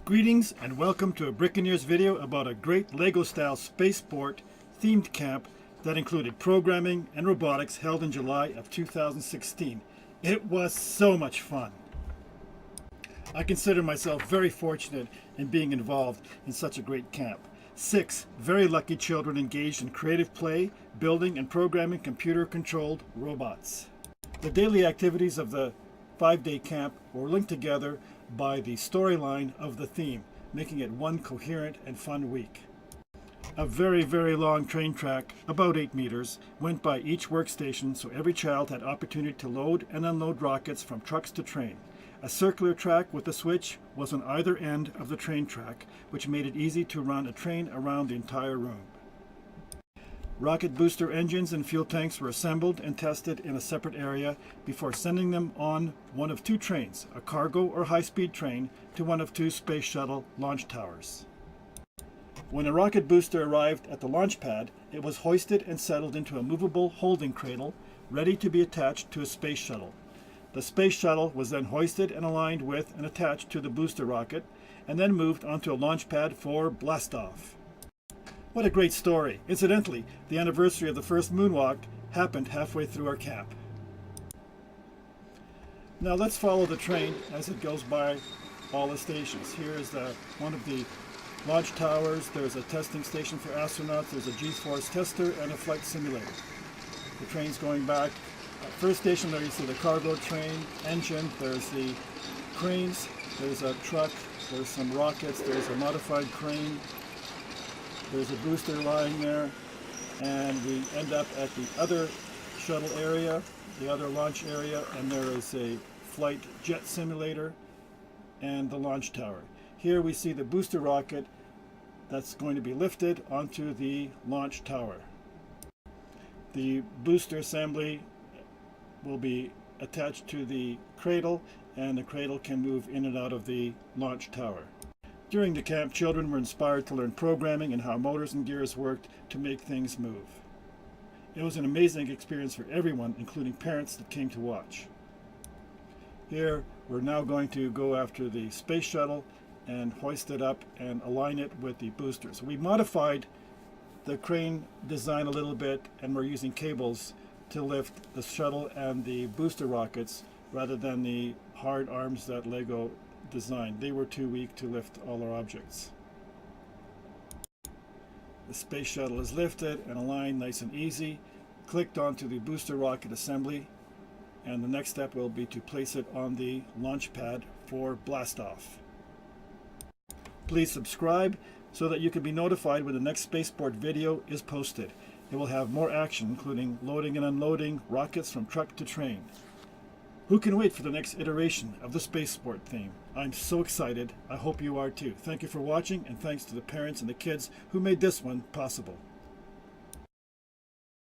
Greetings and welcome to a Brickineers video about a great Lego-style Spaceport themed camp that included programming and robotics held in July of 2016. It was so much fun. I consider myself very fortunate in being involved in such a great camp. 6 very lucky children engaged in creative play, building and programming computer-controlled robots. The daily activities of the 5-day camp were linked together by the storyline of the theme, making it one coherent and fun week. A very long train track, about 8 meters, went by each workstation so every child had opportunity to load and unload rockets from trucks to train. A circular track with a switch was on either end of the train track, which made it easy to run a train around the entire room. Rocket booster engines and fuel tanks were assembled and tested in a separate area before sending them on one of 2 trains, a cargo or high-speed train, to one of 2 space shuttle launch towers. When a rocket booster arrived at the launch pad, it was hoisted and settled into a movable holding cradle, ready to be attached to a space shuttle. The space shuttle was then hoisted and aligned with and attached to the booster rocket, and then moved onto a launch pad for blastoff. What a great story. Incidentally, the anniversary of the first moonwalk happened halfway through our camp. Now let's follow the train as it goes by all the stations. Here is one of the launch towers. There's a testing station for astronauts. There's a G-force tester and a flight simulator. The train's going back. First station there you see the cargo train engine. There's the cranes. There's a truck. There's some rockets. There's a modified crane. There's a booster lying there, and we end up at the other shuttle area, the other launch area, and there is a flight jet simulator and the launch tower. Here we see the booster rocket that's going to be lifted onto the launch tower. The booster assembly will be attached to the cradle, and the cradle can move in and out of the launch tower. During the camp, children were inspired to learn programming and how motors and gears worked to make things move. It was an amazing experience for everyone, including parents that came to watch. Here, we're now going to go after the space shuttle and hoist it up and align it with the boosters. We modified the crane design a little bit, and we're using cables to lift the shuttle and the booster rockets rather than the hard arms that Lego designed. They were too weak to lift all our objects. The space shuttle is lifted and aligned nice and easy, clicked onto the booster rocket assembly, and the next step will be to place it on the launch pad for blastoff. Please subscribe so that you can be notified when the next Spaceport video is posted. It will have more action, including loading and unloading rockets from truck to train. Who can wait for the next iteration of the Spaceport theme? I'm so excited. I hope you are too. Thank you for watching, and thanks to the parents and the kids who made this one possible.